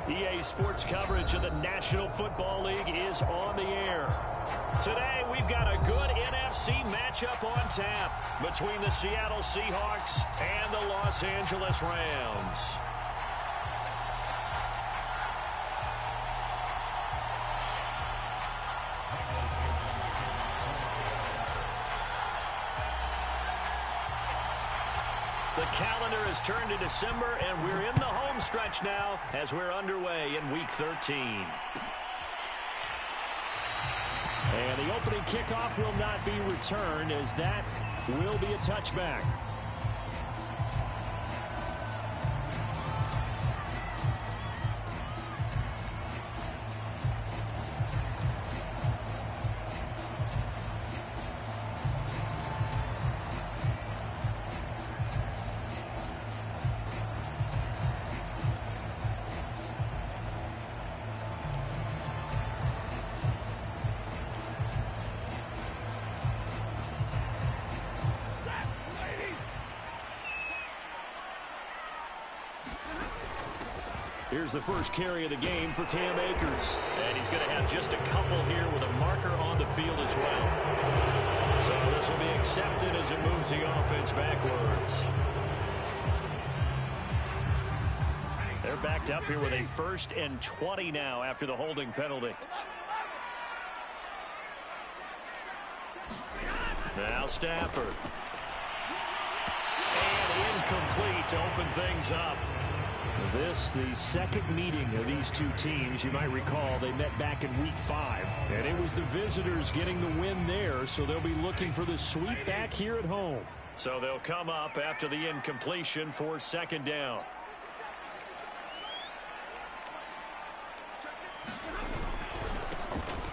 EA Sports coverage of the National Football League is on the air. Today, we've got a good NFC matchup on tap between the Seattle Seahawks and the Los Angeles Rams. The calendar has turned to December, and we're in the home stretch now as we're underway in Week 13. And the opening kickoff will not be returned, as that will be a touchback. Here's the first carry of the game for Cam Akers. And he's going to have just a couple here with a marker on the field as well. So this will be accepted as it moves the offense backwards. They're backed up here with a 1st and 20 now after the holding penalty. Now Stafford. And incomplete to open things up. This, the second meeting of these two teams. You might recall they met back in Week 5. And it was the visitors getting the win there, so they'll be looking for the sweep back here at home. So they'll come up after the incompletion for 2nd down.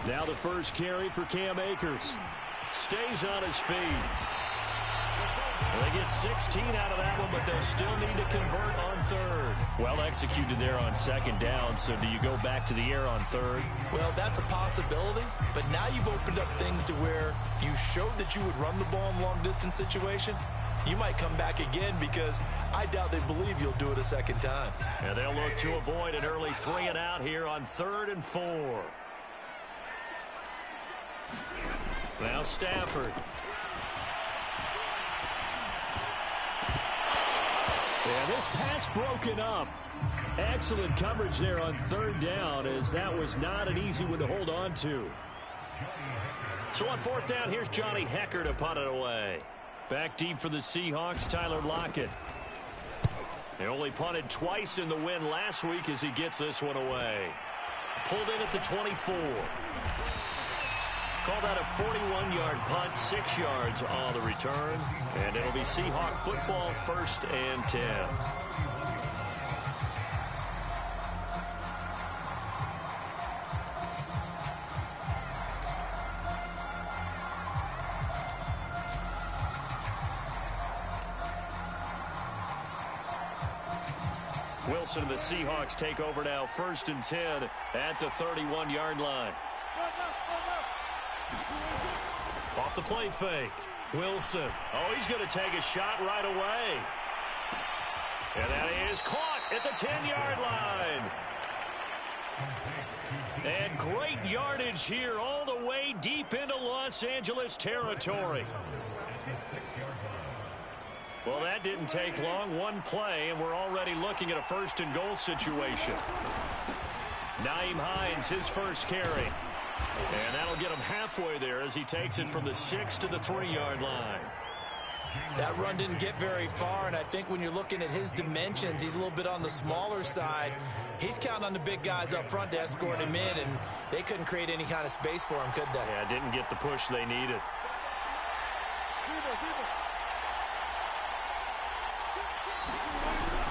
Now the first carry for Cam Akers. Stays on his feet. Well, they get 16 out of that one, but they'll still need to convert on 3rd. Well executed there on 2nd down, so do you go back to the air on 3rd? Well, that's a possibility, but now you've opened up things to where you showed that you would run the ball in long-distance situation. You might come back again because I doubt they believe you'll do it a 2nd time. And they'll look to avoid an early 3 and out here on 3rd and 4. Now Stafford. Yeah, this pass broken up. Excellent coverage there on 3rd down, as that was not an easy one to hold on to. So on 4th down, here's Johnny Hecker to punt it away. Back deep for the Seahawks, Tyler Lockett. They only punted twice in the win last week as he gets this one away. Pulled in at the 24. Called out a 41-yard punt, 6 yards on the return. And it'll be Seahawk football, 1st and 10. Wilson and the Seahawks take over now, 1st and 10 at the 31-yard line. Off the play fake. Wilson. Oh, he's going to take a shot right away. And that is caught at the 10-yard line. And great yardage here all the way deep into Los Angeles territory. Well, that didn't take long. One play, and we're already looking at a 1st and goal situation. Nyheim Hines, his first carry. And that'll get him halfway there as he takes it from the 6 to the 3-yard line. That run didn't get very far, and I think when you're looking at his dimensions, he's a little bit on the smaller side. He's counting on the big guys up front to escort him in, and they couldn't create any kind of space for him, could they? Yeah, didn't get the push they needed.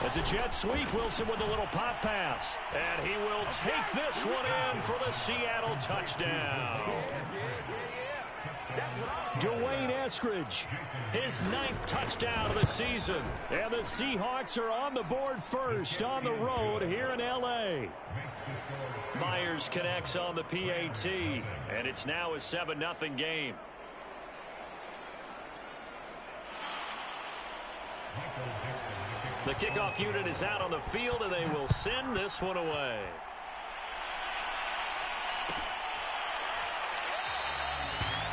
It's a jet sweep. Wilson with a little pop pass. And he will take this one in for the Seattle touchdown. Dwayne Eskridge, his 9th touchdown of the season. And the Seahawks are on the board first on the road here in L.A. Myers connects on the PAT. And it's now a 7-0 game. The kickoff unit is out on the field, and they will send this one away.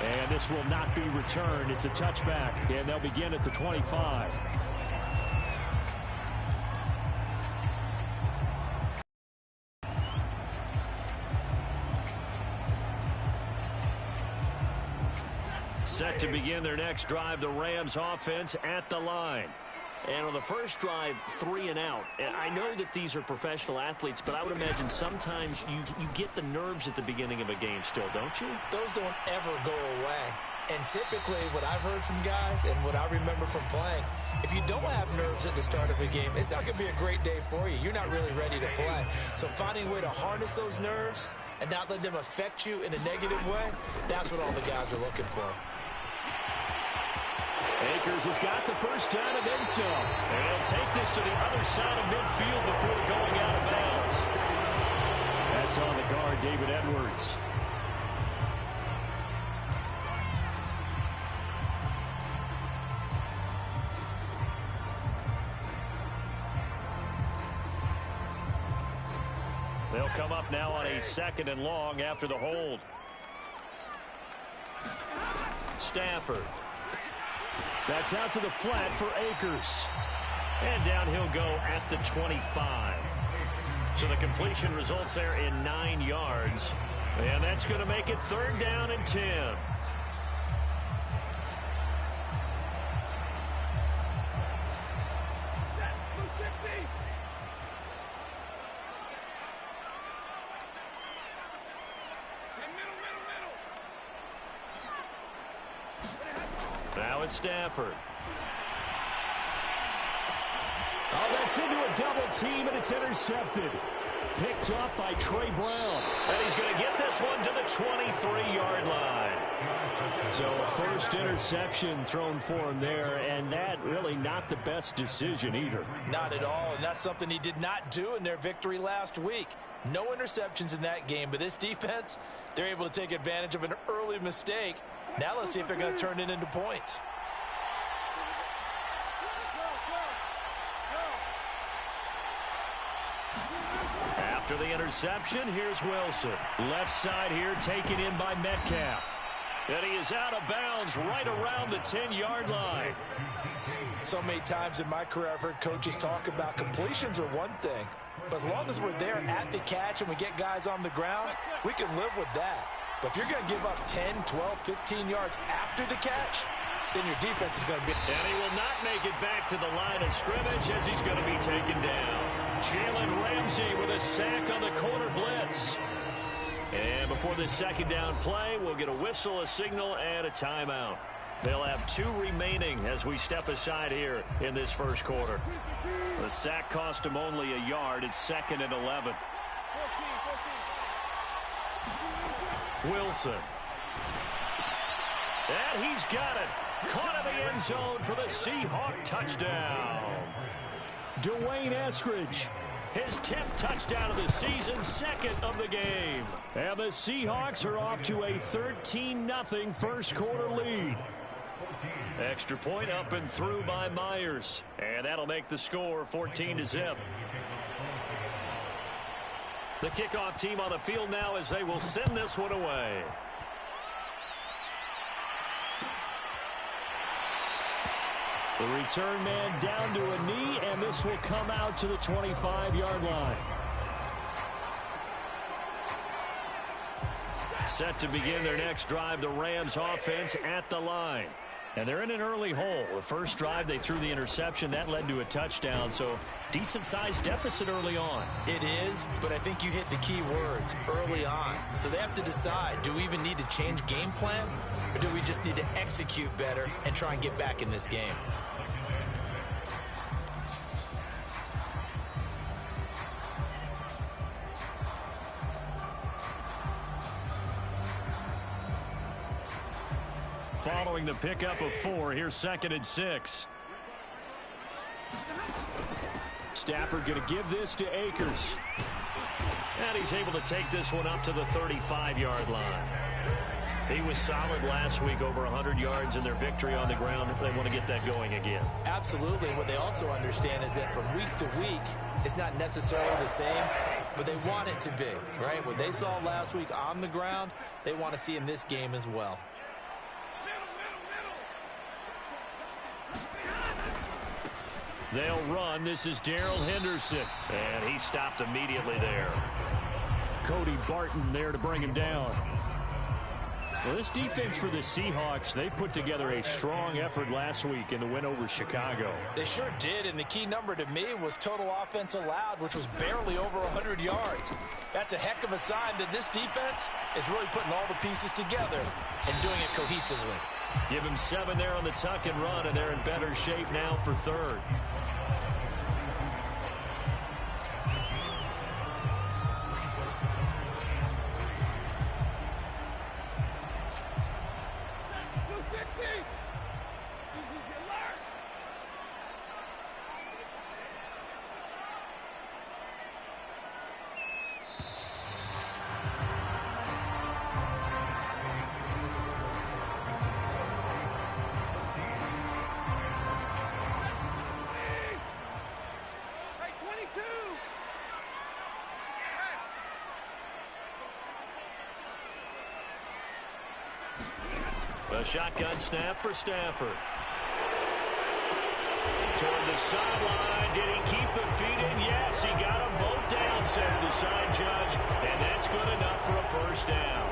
And this will not be returned. It's a touchback, and they'll begin at the 25. Set to begin their next drive, the Rams offense at the line. And on the first drive, 3 and out. And I know that these are professional athletes, but I would imagine sometimes you get the nerves at the beginning of a game still, don't you? Those don't ever go away. And typically what I've heard from guys and what I remember from playing, if you don't have nerves at the start of a game, it's not going to be a great day for you. You're not really ready to play. So finding a way to harness those nerves and not let them affect you in a negative way, that's what all the guys are looking for. Akers has got the first down and then some. And he'll take this to the other side of midfield before going out of bounds. That's on the guard, David Edwards. They'll come up now on a 2nd and long after the hold. Stafford. That's out to the flat for Akers. And down he'll go at the 25. So the completion results there in 9 yards. And that's going to make it 3rd down and 10. Now it's Stafford. Oh, that's into a double team, and it's intercepted. Picked up by Trey Brown. And he's going to get this one to the 23-yard line. So a first interception thrown for him there, and that really not the best decision either. Not at all, and that's something he did not do in their victory last week. No interceptions in that game, but this defense, they're able to take advantage of an early mistake. Now let's see if they're going to turn it into points. After the interception, here's Wilson. Left side here taken in by Metcalf. And he is out of bounds right around the 10-yard line. So many times in my career I've heard coaches talk about completions are one thing, but as long as we're there at the catch and we get guys on the ground, we can live with that. But if you're going to give up 10, 12, 15 yards after the catch, then your defense is going to be... And he will not make it back to the line of scrimmage as he's going to be taken down. Jalen Ramsey with a sack on the corner blitz. And before this 2nd down play, we'll get a whistle, a signal, and a timeout. They'll have 2 remaining as we step aside here in this first quarter. The sack cost him only a yard. It's 2nd and 11. Wilson. And he's got it. Caught in the end zone for the Seahawk touchdown. Dwayne Eskridge. His 10th touchdown of the season, 2nd of the game. And the Seahawks are off to a 13-0 first quarter lead. Extra point up and through by Myers. And that'll make the score 14-0. The kickoff team on the field now as they will send this one away. The return man down to a knee, and this will come out to the 25-yard line. Set to begin their next drive, the Rams offense at the line. And they're in an early hole. The first drive, they threw the interception. That led to a touchdown, so decent-sized deficit early on. It is, but I think you hit the key words, early on. So they have to decide, do we even need to change game plan, or do we just need to execute better and try and get back in this game? Following the pickup of 4, here's 2nd and 6. Stafford going to give this to Akers. And he's able to take this one up to the 35-yard line. He was solid last week, over 100 yards in their victory on the ground. They want to get that going again. Absolutely. What they also understand is that from week to week, it's not necessarily the same, but they want it to be, right? What they saw last week on the ground, they want to see in this game as well. They'll run. This is Darrell Henderson, and he stopped immediately there. Cody Barton there to bring him down. Well, this defense for the Seahawks, they put together a strong effort last week in the win over Chicago. They sure did, and the key number to me was total offense allowed, which was barely over 100 yards. That's a heck of a sign that this defense is really putting all the pieces together and doing it cohesively. Give him 7 there on the tuck and run, and they're in better shape now for third. A shotgun snap for Stafford. Toward the sideline. Did he keep the feet in? Yes, he got them both down, says the side judge. And that's good enough for a first down.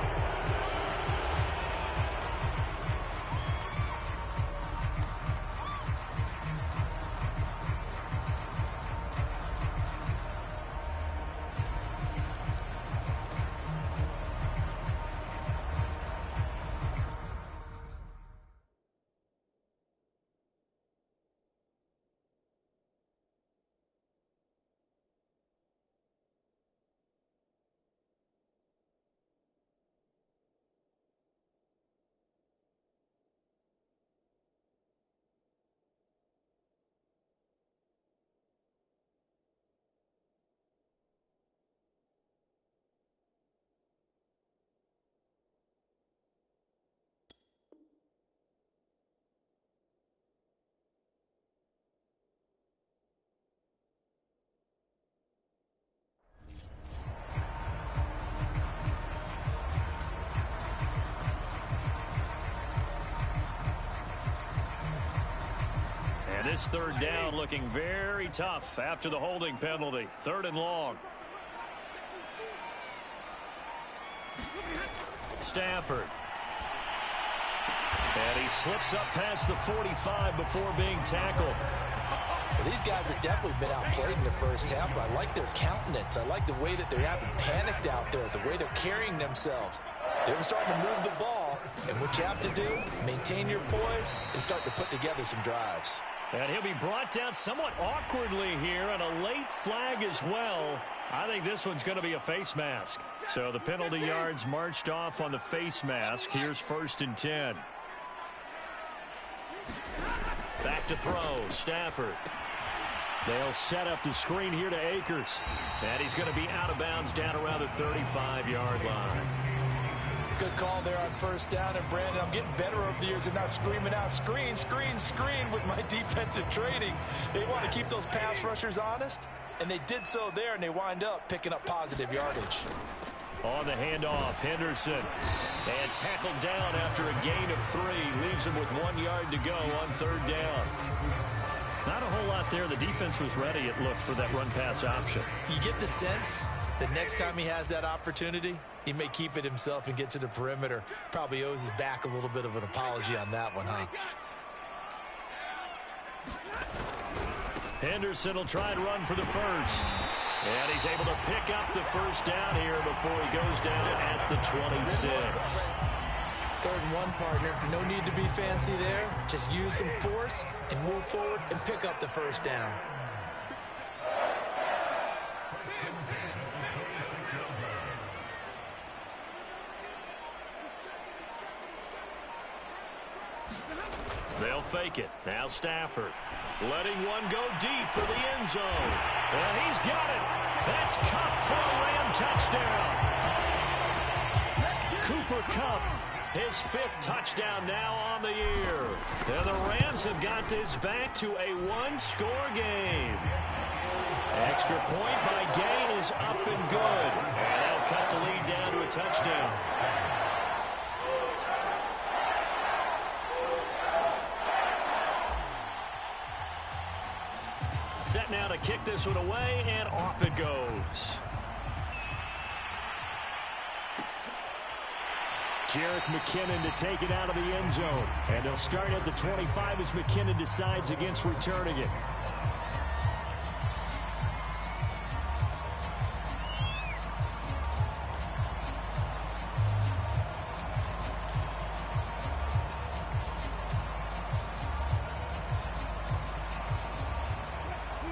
This third down looking very tough after the holding penalty. 3rd and long. Stafford. And he slips up past the 45 before being tackled. Well, these guys have definitely been outplayed in the first half, but I like their countenance. I like the way that they haven't panicked out there, the way they're carrying themselves. They're starting to move the ball, and what you have to do, maintain your poise and start to put together some drives. And he'll be brought down somewhat awkwardly here, and a late flag as well. I think this one's going to be a face mask. So the penalty yards marched off on the face mask. Here's 1st and 10. Back to throw, Stafford. They'll set up the screen here to Akers. And he's going to be out of bounds down around the 35-yard line. Good call there on 1st down, and Brandon, I'm getting better over the years and not screaming out, screen, screen, screen with my defensive training. They want to keep those pass rushers honest, and they did so there, and they wind up picking up positive yardage. On the handoff, Henderson. And tackled down after a gain of 3. Leaves him with 1 yard to go on 3rd down. Not a whole lot there. The defense was ready, it looked, for that run-pass option. You get the sense that next time he has that opportunity, he may keep it himself and get to the perimeter. Probably owes his back a little bit of an apology on that one, huh? Henderson will try and run for the first. And he's able to pick up the first down here before he goes down at the 26. 3rd and 1, partner. No need to be fancy there. Just use some force and move forward and pick up the first down. They'll fake it. Now Stafford. Letting one go deep for the end zone. And he's got it. That's Kupp for a Ram touchdown. Cooper Kupp His 5th touchdown now on the year. And the Rams have got this back to a one-score game. Extra point by Gain is up and good. And they'll cut the lead down to a touchdown. Set now to kick this one away, and off it goes. Jerick McKinnon to take it out of the end zone. And they'll start at the 25 as McKinnon decides against returning it.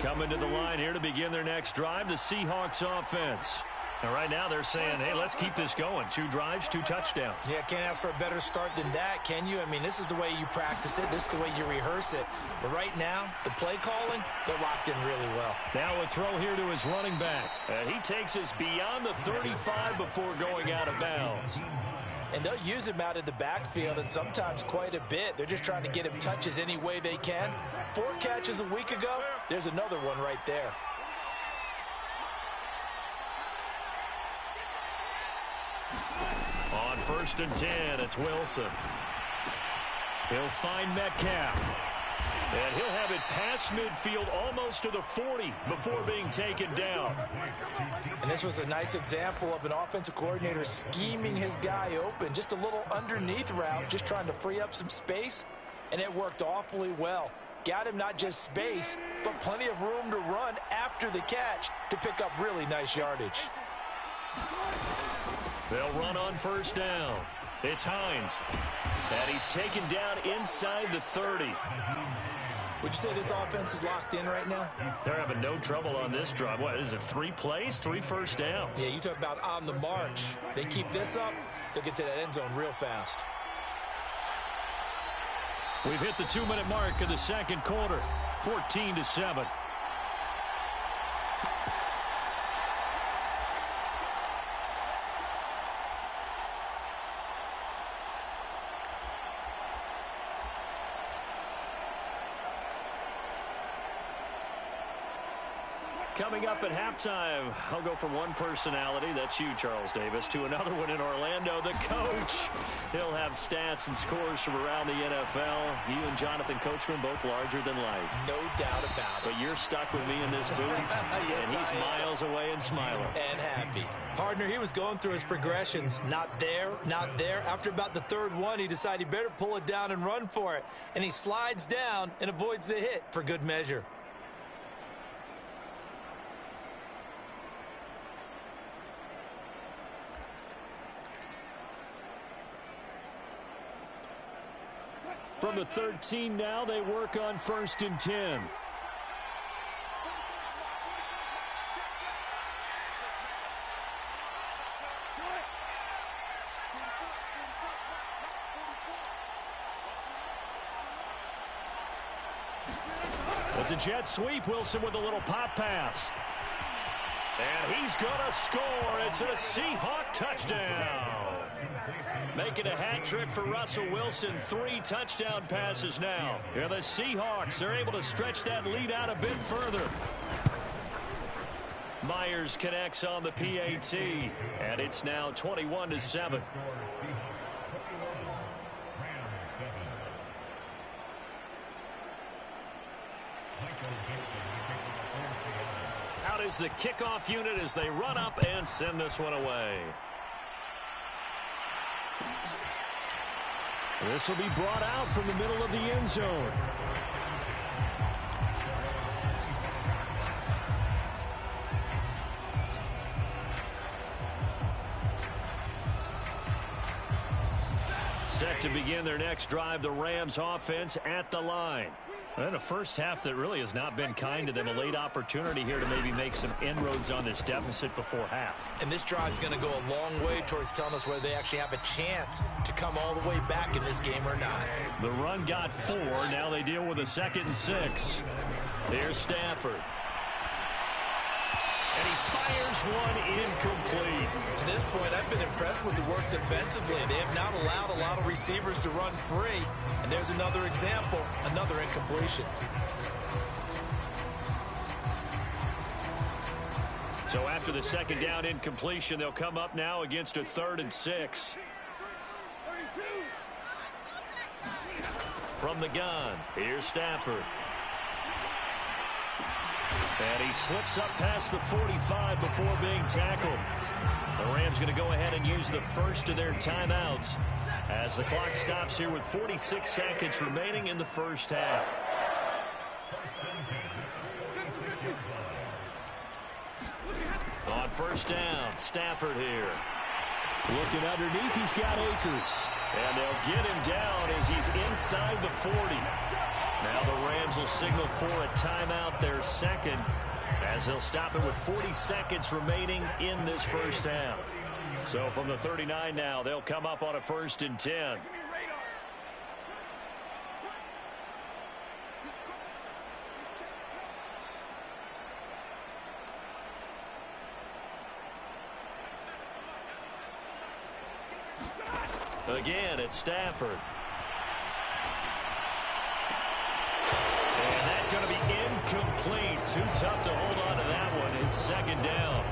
Coming to the line here to begin their next drive, the Seahawks offense. And right now they're saying, hey, let's keep this going. 2 drives, 2 touchdowns. Yeah, can't ask for a better start than that, can you? I mean, this is the way you practice it. This is the way you rehearse it. But right now, the play calling, they're locked in really well. Now a throw here to his running back. And he takes us beyond the 35 before going out of bounds. And they'll use him out in the backfield, and sometimes quite a bit. They're just trying to get him touches any way they can. 4 catches a week ago, there's another one right there. On 1st and 10, it's Wilson. He'll find Metcalf. And he'll have it past midfield almost to the 40 before being taken down. And this was a nice example of an offensive coordinator scheming his guy open. Just a little underneath route, just trying to free up some space. And it worked awfully well. Got him not just space, but plenty of room to run after the catch to pick up really nice yardage. They'll run on 1st down. It's Hines. And he's taken down inside the 30. Would you say this offense is locked in right now? They're having no trouble on this drive. What is it, 3 plays, 3 first downs? Yeah, you talk about on the march. They keep this up, they'll get to that end zone real fast. We've hit the 2-minute mark of the 2nd quarter, 14-7. Coming up at halftime, I'll go from one personality, that's you, Charles Davis, to another one in Orlando, the coach. He'll have stats and scores from around the NFL. You and Jonathan Coachman, both larger than life. No doubt about it. But you're stuck with me in this booth, yes, and he's miles away and smiling. And happy. Partner, he was going through his progressions. Not there, not there. After about the 3rd one, he decided he better pull it down and run for it. And he slides down and avoids the hit for good measure. From the 13 now, they work on 1st and 10. It's a jet sweep. Wilson with a little pop pass. And he's going to score. It's a Seahawk touchdown. Making a hat trick for Russell Wilson. 3 touchdown passes now. And the Seahawks are able to stretch that lead out a bit further. Myers connects on the PAT. And it's now 21-7. Out is the kickoff unit as they run up and send this one away. This will be brought out from the middle of the end zone. Set to begin their next drive, the Rams offense at the line. And a first half that really has not been kind to them. A late opportunity here to maybe make some inroads on this deficit before half. And this drive is going to go a long way towards telling us whether they actually have a chance to come all the way back in this game or not. The run got 4. Now they deal with a 2nd and 6. Here's Stafford. And he fires one incomplete. To this point, I've been impressed impressed with the work defensively. They have not allowed a lot of receivers to run free. And there's another example, another incompletion. So after the second down incompletion, they'll come up now against a 3rd and 6. From the gun, here's Stafford. And he slips up past the 45 before being tackled. The Rams going to go ahead and use the first of their timeouts as the clock stops here with 46 seconds remaining in the first half. On first down, Stafford here. Looking underneath, he's got Akers. And they'll get him down as he's inside the 40. Now the Rams will signal for a timeout, their second, as they'll stop it with 40 seconds remaining in this first half. So from the 39 now, they'll come up on a 1st and 10. Again, it's Stafford. And that's going to be incomplete. Too tough to hold on to that one. It's 2nd down.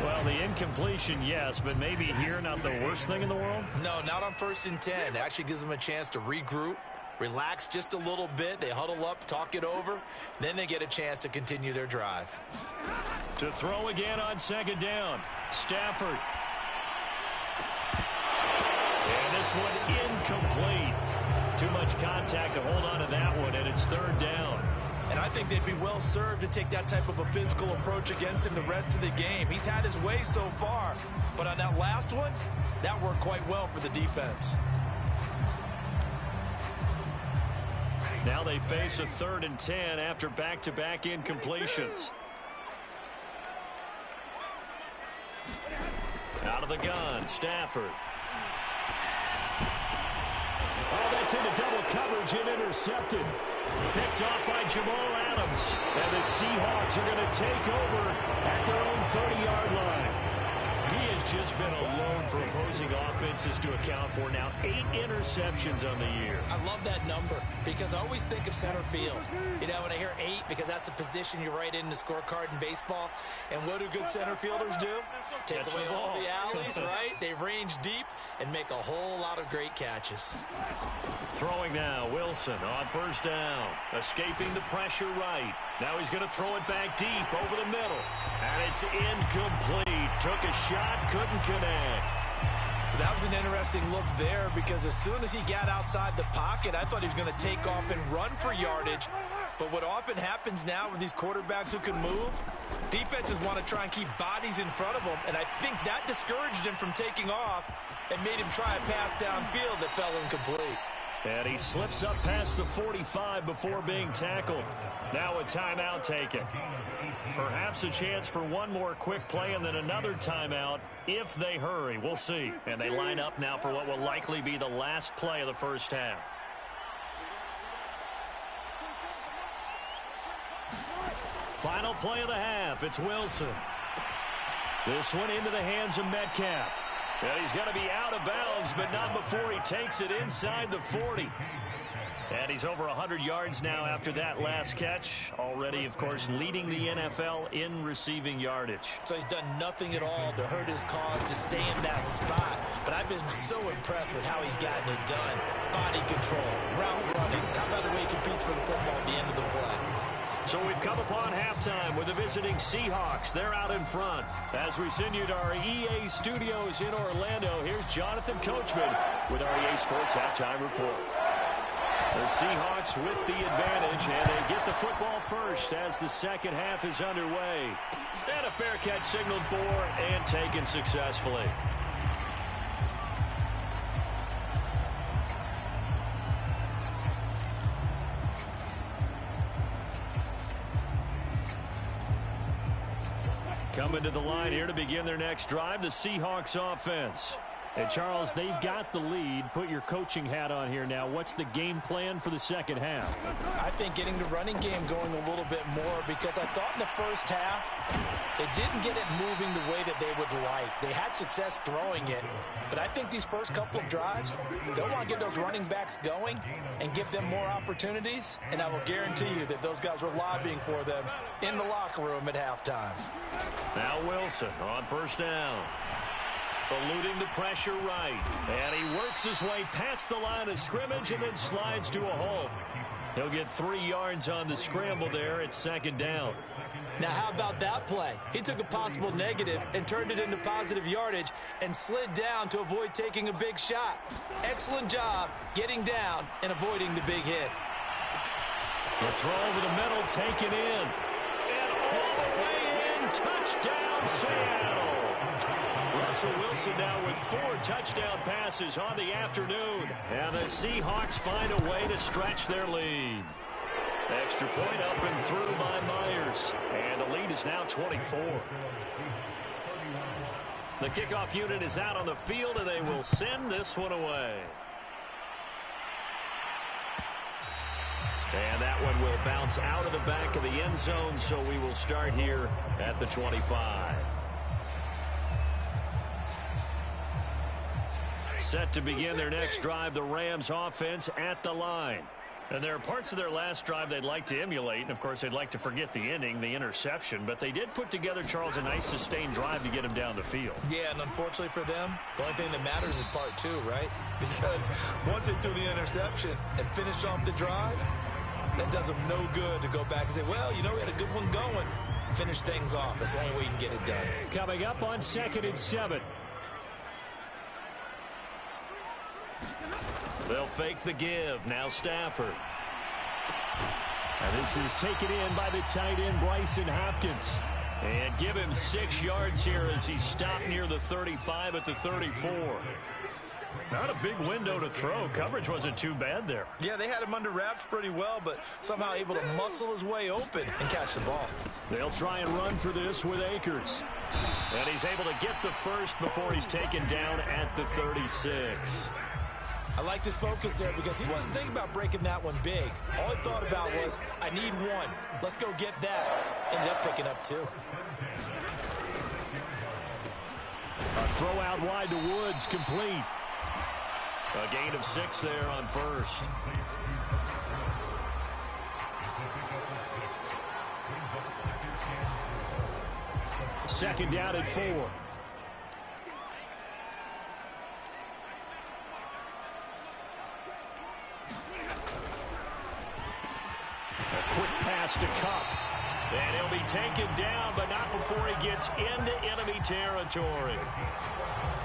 Well, the incompletion, yes, but maybe here not the worst thing in the world? No, not on 1st and 10. It actually gives them a chance to regroup, relax just a little bit. They huddle up, talk it over. Then they get a chance to continue their drive. To throw again on 2nd down. Stafford. And this one incomplete. Too much contact to hold on to that one, and it's 3rd down. And I think they'd be well served to take that type of a physical approach against him the rest of the game. He's had his way so far, but on that last one, that worked quite well for the defense. Now they face a 3rd and 10 after back-to-back incompletions. Out of the gun, Stafford. Oh, that's into double coverage and intercepted. Picked off by Jamal Adams. And the Seahawks are going to take over at their own 30-yard line. He has just been alone for opposing offenses to account for now 8 interceptions on the year. I love that number because I always think of center field. You know, when I hear 8, because that's the position you write in the scorecard in baseball. And what do good center fielders do? Take away all the alleys, right? They range deep and make a whole lot of great catches. Throwing now, Wilson on 1st down. Escaping the pressure right. Now he's going to throw it back deep over the middle. And it's incomplete. Took a shot, couldn't connect. That was an interesting look there because as soon as he got outside the pocket, I thought he was going to take off and run for yardage. But what often happens now with these quarterbacks who can move, defenses want to try and keep bodies in front of them. And I think that discouraged him from taking off and made him try a pass downfield that fell incomplete. And he slips up past the 45 before being tackled. Now a timeout taken. Perhaps a chance for one more quick play and then another timeout if they hurry. We'll see. And they line up now for what will likely be the last play of the first half. Final play of the half. It's Wilson. This one into the hands of Metcalf. And he's going to be out of bounds, but not before he takes it inside the 40. And he's over 100 yards now after that last catch. Already, of course, leading the NFL in receiving yardage. So he's done nothing at all to hurt his cause to stay in that spot. But I've been so impressed with how he's gotten it done. Body control, route running. How about the way he competes for the football at the end of the play? So we've come upon halftime with the visiting Seahawks. They're out in front. As we send you to our EA studios in Orlando, here's Jonathan Coachman with our EA Sports Halftime Report. The Seahawks with the advantage, and they get the football first as the second half is underway. And a fair catch signaled for and taken successfully. Coming to the line here to begin their next drive, the Seahawks offense. And, Charles, they've got the lead. Put your coaching hat on here now. What's the game plan for the second half? I think getting the running game going a little bit more, because I thought in the first half they didn't get it moving the way that they would like. They had success throwing it, but I think these first couple of drives, they'll want to get those running backs going and give them more opportunities, and I will guarantee you that those guys were lobbying for them in the locker room at halftime. Now Wilson on first down. Eluding the pressure right. And he works his way past the line of scrimmage and then slides to a hole. He'll get 3 yards on the scramble there at second down. Now, how about that play? He took a possible negative and turned it into positive yardage and slid down to avoid taking a big shot. Excellent job getting down and avoiding the big hit. The throw over the middle, taken in. And all the way in, touchdown Seattle. Russell Wilson now with 4 touchdown passes on the afternoon. And the Seahawks find a way to stretch their lead. Extra point up and through by Myers. And the lead is now 24. The kickoff unit is out on the field, and they will send this one away. And that one will bounce out of the back of the end zone, so we will start here at the 25. Set to begin their next drive, the Rams offense at the line. And there are parts of their last drive they'd like to emulate. And, of course, they'd like to forget the ending, the interception. But they did put together, Charles, a nice sustained drive to get him down the field. Yeah, and unfortunately for them, the only thing that matters is part 2, right? Because once they do the interception and finish off the drive, that does them no good to go back and say, well, you know, we had a good one going. Finish things off. That's the only way you can get it done. Coming up on 2nd and 7. They'll fake the give. Now Stafford. And this is taken in by the tight end, Bryson Hopkins. And give him 6 yards here as he stopped near the 35 at the 34. Not a big window to throw. Coverage wasn't too bad there. Yeah, they had him under wraps pretty well, but somehow able to muscle his way open and catch the ball. They'll try and run for this with Akers. And he's able to get the first before he's taken down at the 36. I liked his focus there because he wasn't thinking about breaking that one big. All he thought about was, I need one. Let's go get that. Ended up picking up 2. A throw out wide to Woods, complete. A gain of 6 there on first. Second down at 4. A quick pass to Cup. And he'll be taken down, but not before he gets into enemy territory.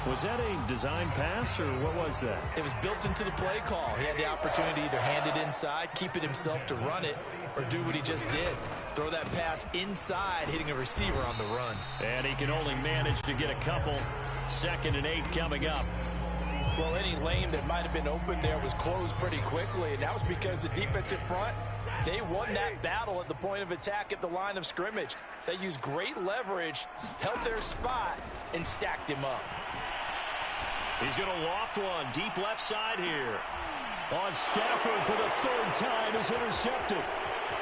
Was that a design pass, or what was that? It was built into the play call. He had the opportunity to either hand it inside, keep it himself to run it, or do what he just did. Throw that pass inside, hitting a receiver on the run. And he can only manage to get a couple. 2nd and 8 coming up. Well, any lane that might have been open there was closed pretty quickly, and that was because the defensive front, they won that battle at the point of attack at the line of scrimmage. They used great leverage, held their spot, and stacked him up. He's going to loft one deep left side here. On Stafford for the 3rd time is intercepted.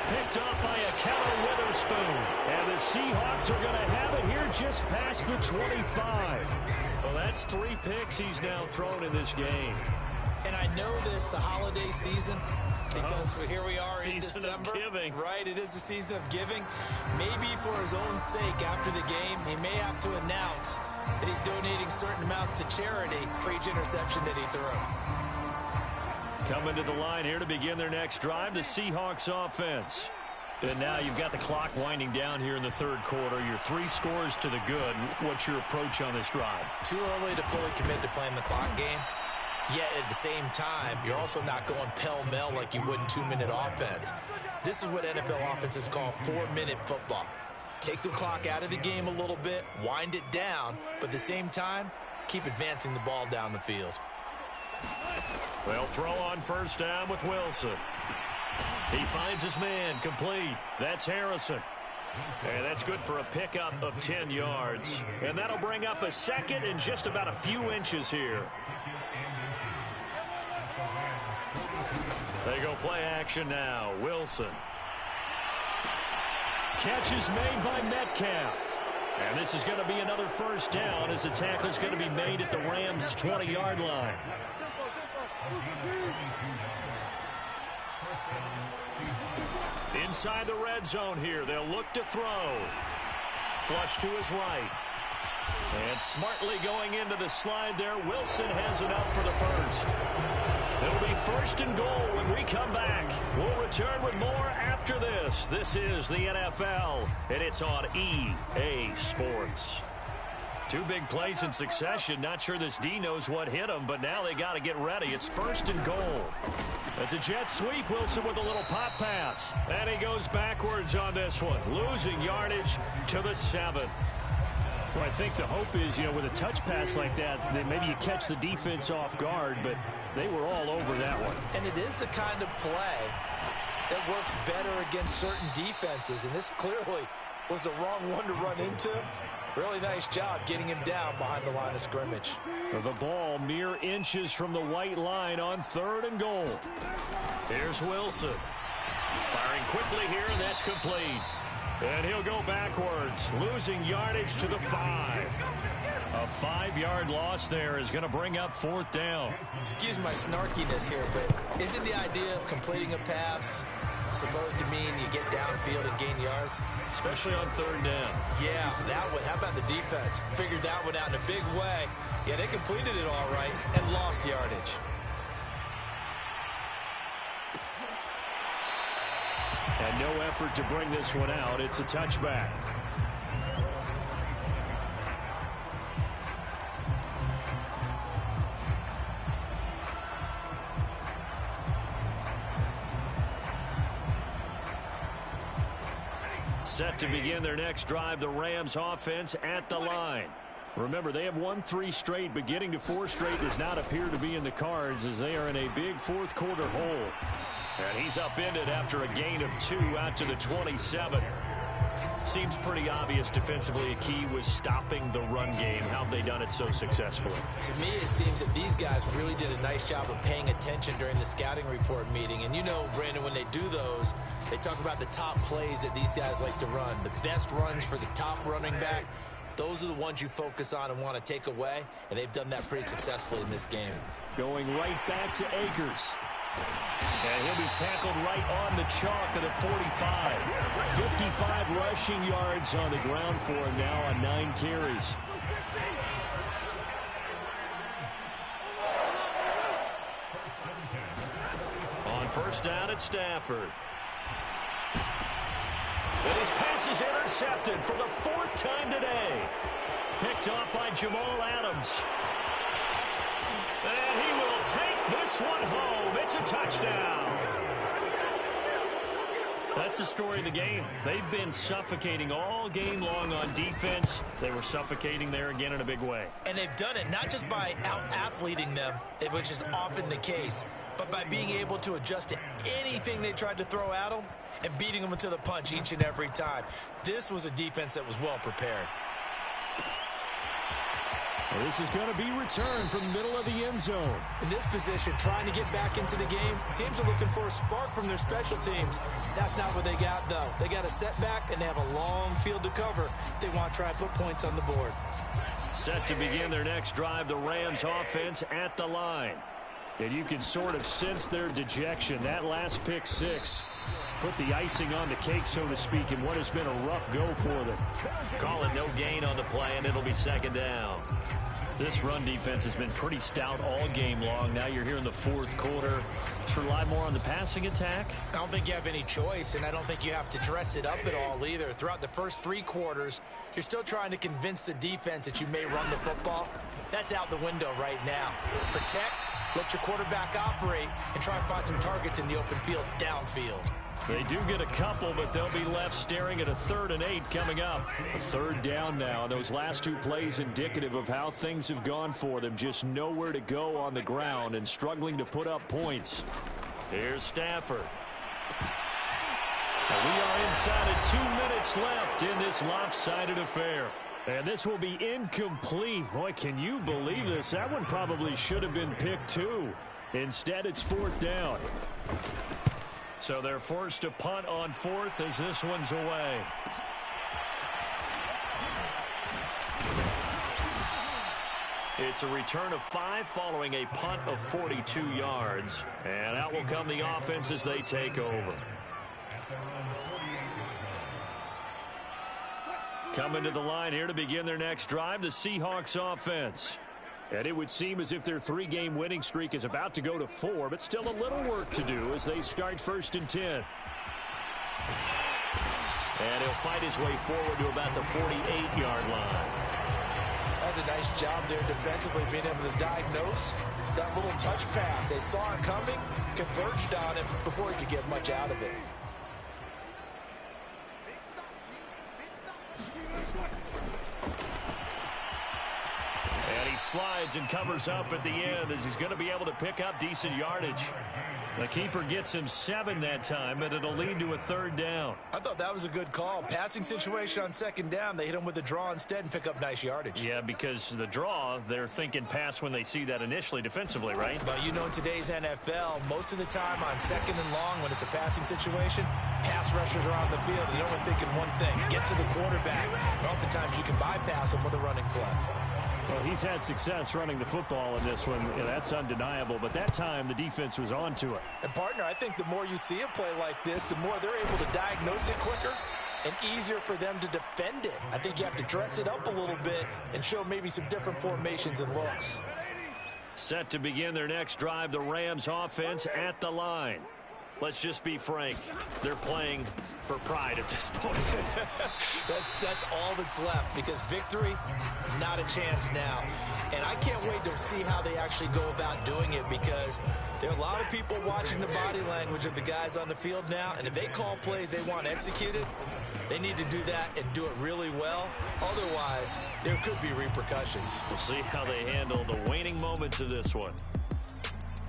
Picked up by a Keller Witherspoon. And the Seahawks are going to have it here just past the 25. Well, that's 3 picks he's now thrown in this game. And I know this, the holiday season, because here we are in Season December. of giving. Right, it is the season of giving. Maybe for his own sake after the game, he may have to announce that he's donating certain amounts to charity for each interception that he threw. Coming to the line here to begin their next drive, the Seahawks offense. And now you've got the clock winding down here in the 3rd quarter. Your 3 scores to the good. What's your approach on this drive? Too early to fully commit to playing the clock game. Yet at the same time, you're also not going pell-mell like you would in 2-minute offense. This is what NFL offenses call 4-minute football. Take the clock out of the game a little bit, wind it down, but at the same time, keep advancing the ball down the field. They'll throw on first down with Wilson. He finds his man complete. That's Harrison. And that's good for a pickup of 10 yards. And that'll bring up a second and just about a few inches here. They go play action now. Wilson. Catch is made by Metcalf. And this is going to be another first down as the tackle is going to be made at the Rams' 20-yard line. Inside the red zone here. They'll look to throw. Flush to his right. And smartly going into the slide there. Wilson has enough for the first. It'll be first and goal when we come back. We'll return with more after this. This is the NFL, and it's on EA Sports. Two big plays in succession. Not sure this D knows what hit him, but now they got to get ready. It's first and goal. It's a jet sweep. Wilson with a little pop pass. And he goes backwards on this one, losing yardage to the 7. Well, I think the hope is, with a touch pass like that maybe you catch the defense off guard, but they were all over that one. And it is the kind of play that works better against certain defenses, and this clearly was the wrong one to run into. Really nice job getting him down behind the line of scrimmage. The ball mere inches from the white line on 3rd and goal. Here's Wilson. Firing quickly here, and that's complete. And he'll go backwards, losing yardage to the 5. A 5-yard loss there is going to bring up 4th down. Excuse my snarkiness here, but isn't the idea of completing a pass supposed to mean you get downfield and gain yards? Especially on 3rd down. Yeah, that one. How about the defense? Figured that one out in a big way. Yeah, they completed it all right and lost yardage. And no effort to bring this one out. It's a touchback. Set to begin their next drive, the Rams offense at the line. Remember, they have won 3 straight, but getting to 4 straight does not appear to be in the cards as they are in a big 4th quarter hole. And he's upended after a gain of 2 out to the 27. Seems pretty obvious defensively a key was stopping the run game. How have they done it so successfully? To me, it seems that these guys really did a nice job of paying attention during the scouting report meeting. And Brandon, when they do those, they talk about the top plays that these guys like to run. The best runs for the top running back, those are the ones you focus on and want to take away. And they've done that pretty successfully in this game. Going right back to Akers. And he'll be tackled right on the chalk of the 45. 55 rushing yards on the ground for him now on 9 carries. On first down at Stafford. And his pass is intercepted for the 4th time today. Picked off by Jamal Adams. And he will take this one home. It's a touchdown. That's the story of the game. They've been suffocating all game long on defense. They were suffocating there again in a big way. And they've done it not just by out-athleting them, which is often the case, but by being able to adjust to anything they tried to throw at them and beating them into the punch each and every time. This was a defense that was well prepared. Well, this is going to be returned from the middle of the end zone. In this position, trying to get back into the game, teams are looking for a spark from their special teams. That's not what they got, though. They got a setback, and they have a long field to cover if they want to try and put points on the board. Set to begin their next drive, the Rams offense at the line. And you can sort of sense their dejection. That last pick 6 put the icing on the cake, so to speak, in what has been a rough go for them. Call it no gain on the play, and it'll be 2nd down. This run defense has been pretty stout all game long. Now you're here in the 4th quarter. Let's rely more on the passing attack. I don't think you have any choice, and I don't think you have to dress it up at all either. Throughout the first 3 quarters, you're still trying to convince the defense that you may run the football. That's out the window right now. Protect, let your quarterback operate, and try and find some targets in the open field downfield. They do get a couple, but they'll be left staring at a 3rd and 8 coming up. A 3rd down now. Those last 2 plays indicative of how things have gone for them. Just nowhere to go on the ground and struggling to put up points. Here's Stafford. And we are inside of 2 minutes left in this lopsided affair. And this will be incomplete. Boy, can you believe this? That one probably should have been picked too. Instead, it's 4th down. So they're forced to punt on 4th as this one's away. It's a return of 5 following a punt of 42 yards. And out will come the offense as they take over. Coming to the line here to begin their next drive, the Seahawks offense. And it would seem as if their 3-game winning streak is about to go to 4, but still a little work to do as they start 1st and 10. And he'll fight his way forward to about the 48-yard line. That's a nice job there defensively, being able to diagnose that little touch pass. They saw it coming, converged on it before he could get much out of it. And he slides and covers up at the end as he's going to be able to pick up decent yardage. The keeper gets him 7 that time, but it'll lead to a 3rd down. I thought that was a good call. Passing situation on 2nd down. They hit him with the draw instead and pick up nice yardage. Yeah, because the draw, they're thinking pass when they see that initially defensively, right? But you know, in today's NFL, most of the time on 2nd and long, when it's a passing situation, pass rushers are on the field. You're only thinking one thing, get to the quarterback. And oftentimes you can bypass them with a running play. Well, he's had success running the football in this one. Yeah, that's undeniable. But that time, the defense was on to it. And, partner, I think the more you see a play like this, the more they're able to diagnose it quicker and easier for them to defend it. I think you have to dress it up a little bit and show maybe some different formations and looks. Set to begin their next drive, the Rams offense at the line. Let's just be frank. They're playing for pride at this point. That's all that's left, because victory, not a chance now. And I can't wait to see how they actually go about doing it, because there are a lot of people watching the body language of the guys on the field now, and if they call plays they want executed, they need to do that and do it really well. Otherwise, there could be repercussions. We'll see how they handle the waning moments of this one.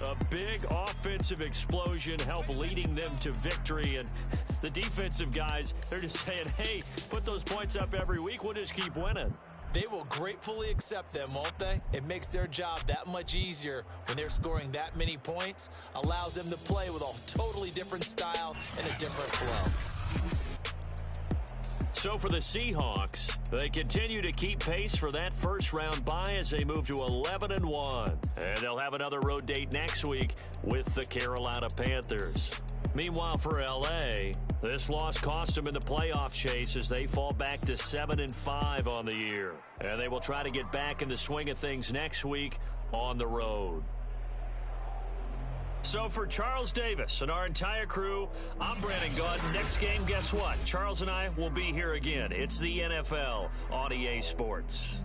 A big offensive explosion help leading them to victory, and the defensive guys, they're just saying, hey, put those points up every week, we'll just keep winning. They will gratefully accept them, won't they? It makes their job that much easier when they're scoring that many points, allows them to play with a totally different style and a different flow. So for the Seahawks, they continue to keep pace for that first-round bye as they move to 11-1. And they'll have another road date next week with the Carolina Panthers. Meanwhile, for L.A., this loss cost them in the playoff chase as they fall back to 7-5 on the year. And they will try to get back in the swing of things next week on the road. So for Charles Davis and our entire crew, I'm Brandon Gunn. Next game, guess what? Charles and I will be here again. It's the NFL on EA Sports.